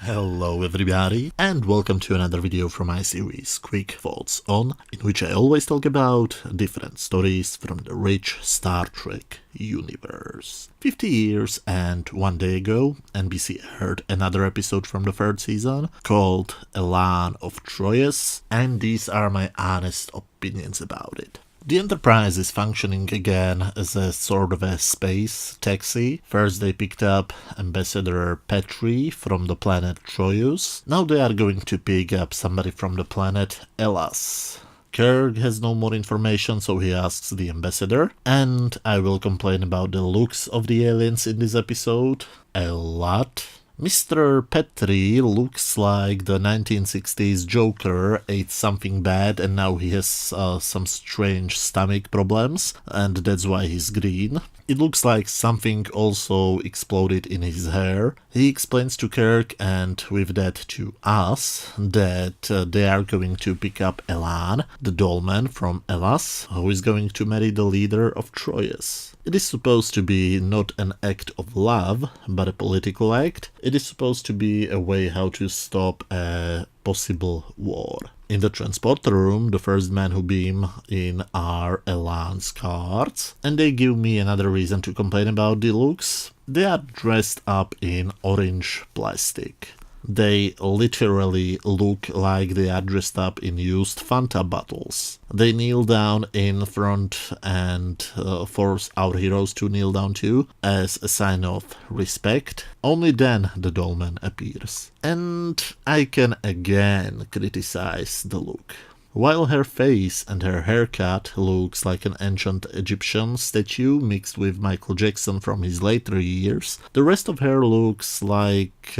Hello everybody, and welcome to another video from my series Quick Thoughts On, in which I always talk about different stories from the rich Star Trek universe. 50 years and 1 day ago, NBC aired another episode from the third season called Elaan of Troyius, and these are my honest opinions about it. The Enterprise is functioning again as a sort of a space taxi. First they picked up Ambassador Petri from the planet Troyius. Now they are going to pick up somebody from the planet Elas. Kirk has no more information, so he asks the ambassador, and I will complain about the looks of the aliens in this episode a lot. Mr. Petri looks like the 1960s Joker ate something bad and now he has some strange stomach problems, and that's why he's green. It looks like something also exploded in his hair. He explains to Kirk, and with that to us, that they are going to pick up Elaan, the dollman from Elas, who is going to marry the leader of Troyius. It is supposed to be not an act of love, but a political act. It is supposed to be a way how to stop a possible war. In the transporter room, the first men who beam in are Elaan's guards, and they give me another reason to complain about the looks. They are dressed up in orange plastic. They literally look like they are dressed up in used Fanta bottles. They kneel down in front and force our heroes to kneel down too, as a sign of respect. Only then the dollman appears. And I can again criticize the look. While her face and her haircut looks like an ancient Egyptian statue mixed with Michael Jackson from his later years, the rest of her looks like...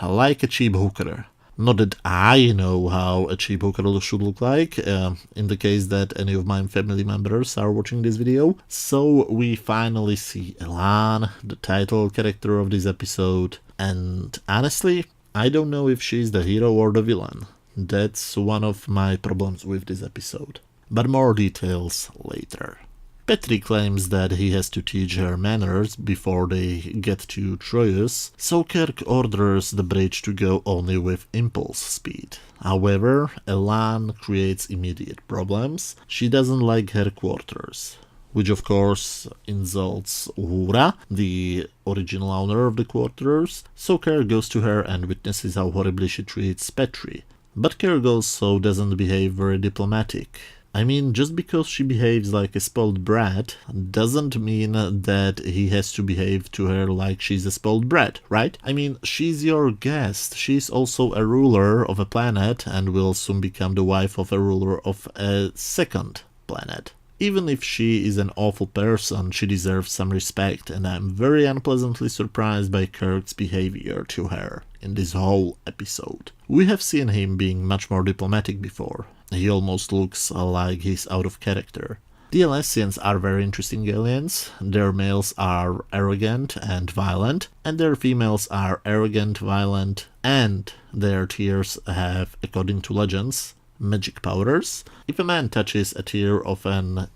like a cheap hooker. Not that I know how a cheap hooker should look like, in the case that any of my family members are watching this video. So we finally see Elaan, the title character of this episode, and honestly, I don't know if she's the hero or the villain. That's one of my problems with this episode. But more details later. Petri claims that he has to teach her manners before they get to Troyius, so Kirk orders the bridge to go only with impulse speed. However, Elaan creates immediate problems. She doesn't like her quarters, which of course insults Uhura, the original owner of the quarters, so Kirk goes to her and witnesses how horribly she treats Petri. But Kirk also doesn't behave very diplomatic. I mean, just because she behaves like a spoiled brat doesn't mean that he has to behave to her like she's a spoiled brat, right? I mean, she's your guest. She's also a ruler of a planet and will soon become the wife of a ruler of a second planet. Even if she is an awful person, she deserves some respect, and I'm very unpleasantly surprised by Kirk's behavior to her in this whole episode. We have seen him being much more diplomatic before. He almost looks like he's out of character. The Alessians are very interesting aliens. Their males are arrogant and violent, and their females are arrogant, violent, and their tears have, according to legends, magic powers. If a man touches a tear of an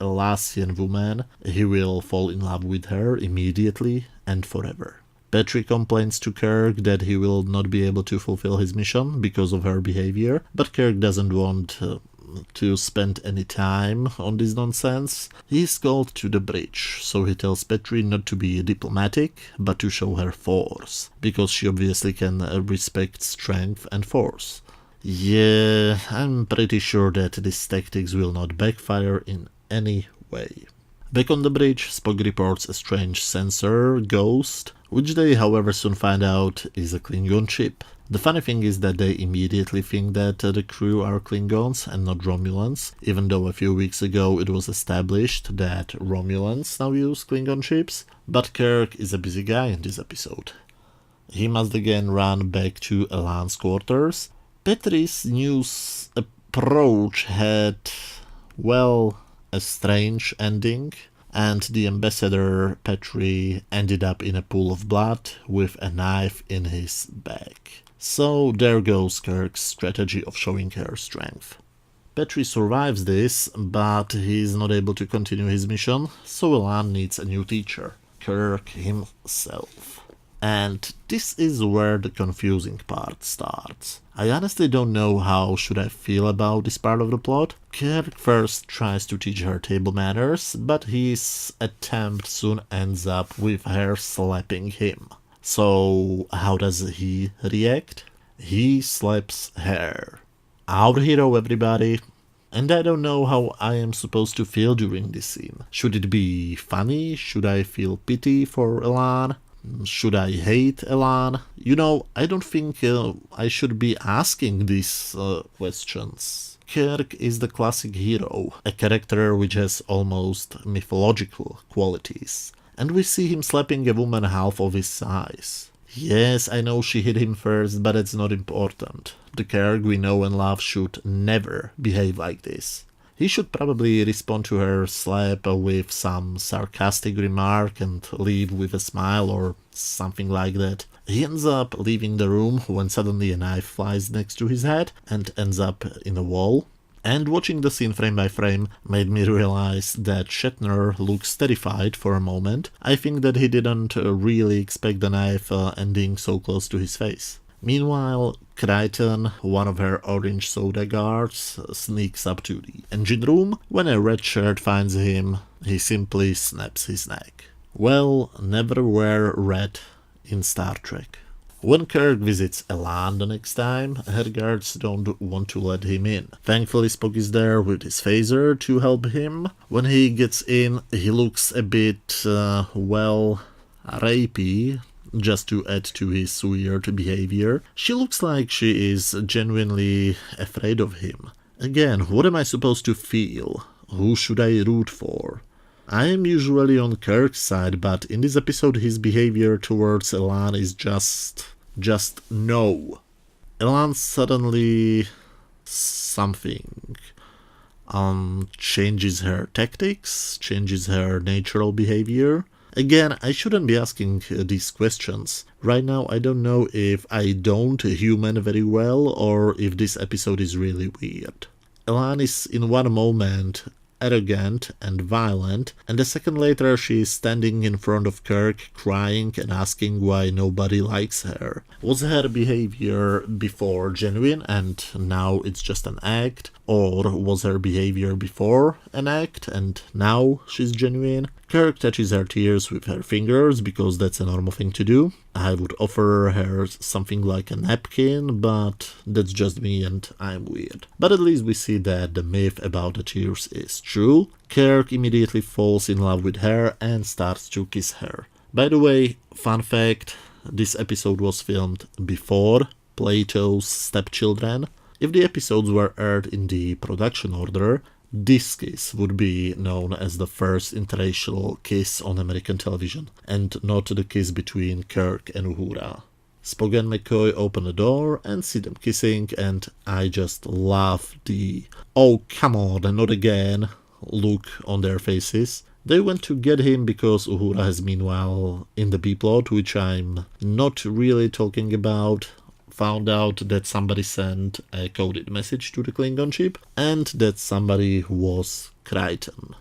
Elassian woman, he will fall in love with her immediately and forever. Petri complains to Kirk that he will not be able to fulfill his mission because of her behavior, but Kirk doesn't want to spend any time on this nonsense. He is called to the bridge, so he tells Petri not to be diplomatic, but to show her force, because she obviously can respect strength and force. Yeah, I'm pretty sure that these tactics will not backfire in any way. Back on the bridge, Spock reports a strange sensor ghost, which they however soon find out is a Klingon ship. The funny thing is that they immediately think that the crew are Klingons and not Romulans, even though a few weeks ago it was established that Romulans now use Klingon ships, but Kirk is a busy guy in this episode. He must again run back to Elaan's quarters. Petri's news approach had, a strange ending, and the ambassador Petri ended up in a pool of blood with a knife in his back. So there goes Kirk's strategy of showing her strength. Petri survives this, but he's not able to continue his mission, so Elaan needs a new teacher, Kirk himself. And this is where the confusing part starts. I honestly don't know how should I feel about this part of the plot. Kirk first tries to teach her table manners, but his attempt soon ends up with her slapping him. So how does he react? He slaps her. Our hero, everybody. And I don't know how I am supposed to feel during this scene. Should it be funny? Should I feel pity for Elaan? Should I hate Elaan? I don't think I should be asking these questions. Kirk is the classic hero, a character which has almost mythological qualities. And we see him slapping a woman half of his size. Yes, I know she hit him first, but it's not important. The Kirk we know and love should never behave like this. He should probably respond to her slap with some sarcastic remark and leave with a smile or something like that. He ends up leaving the room when suddenly a knife flies next to his head and ends up in a wall. And watching the scene frame by frame made me realize that Shatner looks terrified for a moment. I think that he didn't really expect the knife ending so close to his face. Meanwhile, Crichton, one of her orange soda guards, sneaks up to the engine room. When a red shirt finds him, he simply snaps his neck. Well, never wear red in Star Trek. When Kirk visits Elaan the next time, her guards don't want to let him in. Thankfully, Spock is there with his phaser to help him. When he gets in, he looks a bit, rapey, just to add to his weird behavior. She looks like she is genuinely afraid of him. Again, what am I supposed to feel? Who should I root for? I am usually on Kirk's side, but in this episode his behavior towards Elaan is just no. Elaan suddenly changes her tactics, changes her natural behavior. Again, I shouldn't be asking these questions. Right now I don't know if I don't human very well or if this episode is really weird. Elaan is in one moment arrogant and violent, and a second later she is standing in front of Kirk crying and asking why nobody likes her. Was her behavior before genuine and now it's just an act? Or was her behavior before an act and now she's genuine? Kirk touches her tears with her fingers because that's a normal thing to do. I would offer her something like a napkin, but that's just me and I'm weird. But at least we see that the myth about the tears is true. Kirk immediately falls in love with her and starts to kiss her. By the way, fun fact, this episode was filmed before Plato's Stepchildren. If the episodes were aired in the production order, this kiss would be known as the first interracial kiss on American television, and not the kiss between Kirk and Uhura. Spock and McCoy open the door and see them kissing, and I just love the "oh come on, and not again" look on their faces. They went to get him because Uhura has meanwhile, in the B-plot, which I'm not really talking about, found out that somebody sent a coded message to the Klingon ship, and that somebody was Crichton.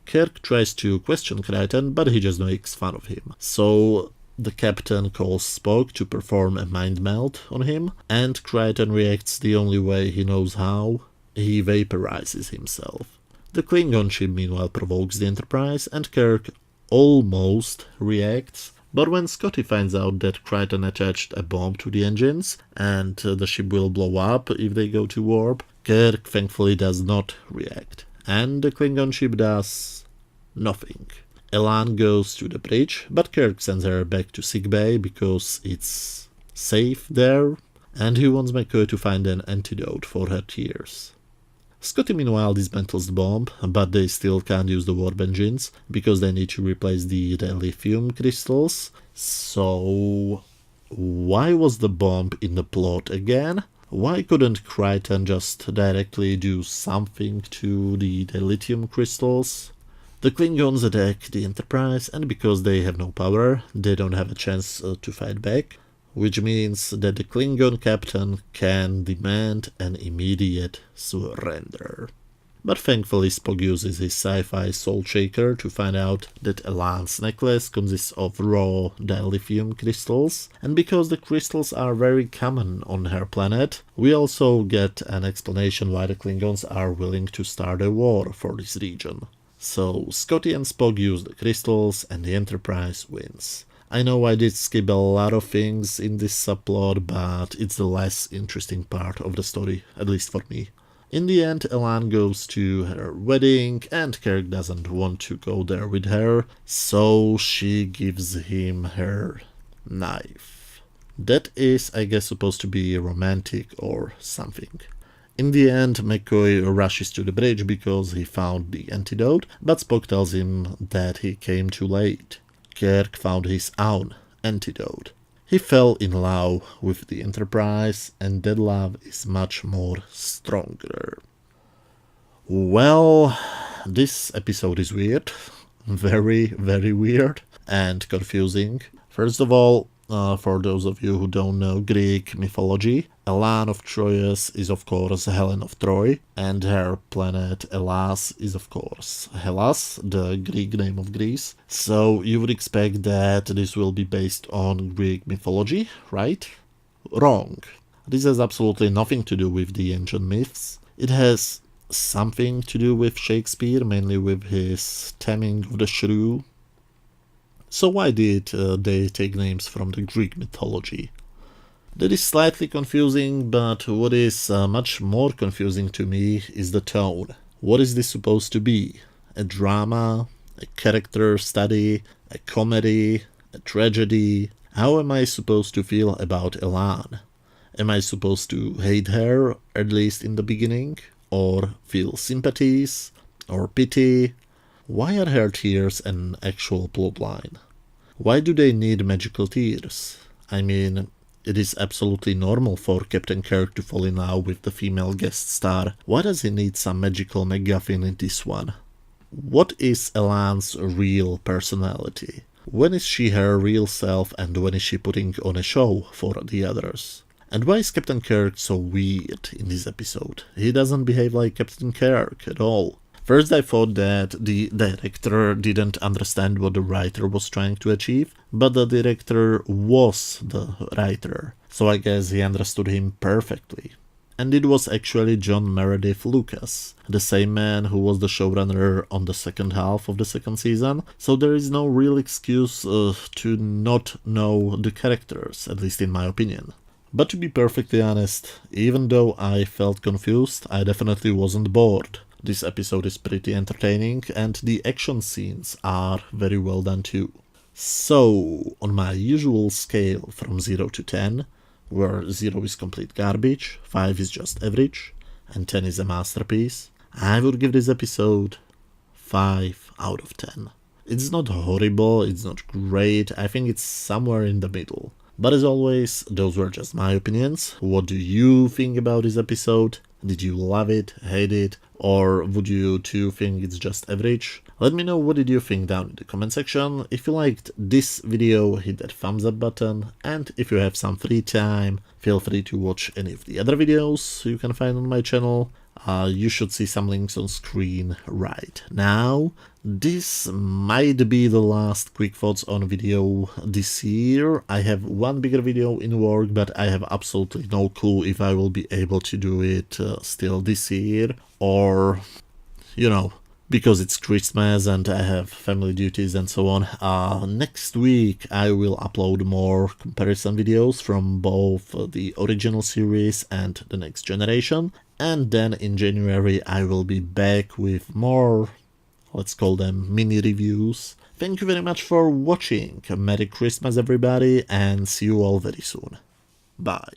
Kirk tries to question Crichton, but he just makes fun of him. So the captain calls Spock to perform a mind melt on him, and Crichton reacts the only way he knows how. He vaporizes himself. The Klingon ship meanwhile provokes the Enterprise, and Kirk almost reacts. But when Scotty finds out that Crichton attached a bomb to the engines and the ship will blow up if they go to warp, Kirk thankfully does not react. And the Klingon ship does nothing. Elaan goes to the bridge, but Kirk sends her back to sickbay because it's safe there, and he wants McCoy to find an antidote for her tears. Scotty meanwhile dismantles the bomb, but they still can't use the warp engines because they need to replace the lithium crystals. So why was the bomb in the plot again? Why couldn't Crichton just directly do something to the lithium crystals? The Klingons attack the Enterprise, and because they have no power, they don't have a chance to fight back, which means that the Klingon captain can demand an immediate surrender. But thankfully Spock uses his sci-fi soul shaker to find out that Elaan's necklace consists of raw dilithium crystals, and because the crystals are very common on her planet, we also get an explanation why the Klingons are willing to start a war for this region. So Scotty and Spock use the crystals and the Enterprise wins. I know I did skip a lot of things in this subplot, but it's the less interesting part of the story, at least for me. In the end, Elaan goes to her wedding, and Kirk doesn't want to go there with her, so she gives him her knife. That is, I guess, supposed to be romantic or something. In the end, McCoy rushes to the bridge because he found the antidote, but Spock tells him that he came too late. Kirk found his own antidote. He fell in love with the Enterprise, and that love is much more stronger. Well, this episode is weird. Very, very weird and confusing. First of all, for those of you who don't know Greek mythology, Elaan of Troyius is of course Helen of Troy, and her planet Hellas is of course Hellas, the Greek name of Greece. So you would expect that this will be based on Greek mythology, right? Wrong. This has absolutely nothing to do with the ancient myths. It has something to do with Shakespeare, mainly with his Taming of the Shrew. So why did they take names from the Greek mythology? That is slightly confusing, but what is much more confusing to me is the tone. What is this supposed to be? A drama? A character study? A comedy? A tragedy? How am I supposed to feel about Elaan? Am I supposed to hate her, at least in the beginning? Or feel sympathies? Or pity? Why are her tears an actual plotline? Why do they need magical tears? I mean, it is absolutely normal for Captain Kirk to fall in love with the female guest star. Why does he need some magical MacGuffin in this one? What is Elaan's real personality? When is she her real self, and when is she putting on a show for the others? And why is Captain Kirk so weird in this episode? He doesn't behave like Captain Kirk at all. First I thought that the director didn't understand what the writer was trying to achieve, but the director was the writer, so I guess he understood him perfectly. And it was actually John Meredith Lucas, the same man who was the showrunner on the second half of the second season, so there is no real excuse to not know the characters, at least in my opinion. But to be perfectly honest, even though I felt confused, I definitely wasn't bored. This episode is pretty entertaining, and the action scenes are very well done too. So, on my usual scale from 0 to 10, where 0 is complete garbage, 5 is just average, and 10 is a masterpiece, I would give this episode 5 out of 10. It's not horrible, it's not great, I think it's somewhere in the middle. But as always, those were just my opinions. What do you think about this episode? Did you love it, hate it, or would you too think it's just average? Let me know what did you think down in the comment section. If you liked this video, hit that thumbs up button, and if you have some free time, feel free to watch any of the other videos you can find on my channel. You should see some links on screen right now. This might be the last quick thoughts on video this year. I have one bigger video in work, but I have absolutely no clue if I will be able to do it still this year, or, you know, because it's Christmas and I have family duties and so on. Next week I will upload more comparison videos from both the original series and the next generation, and then in January I will be back with more, let's call them mini reviews. Thank you very much for watching. Merry Christmas everybody, and see you all very soon. Bye.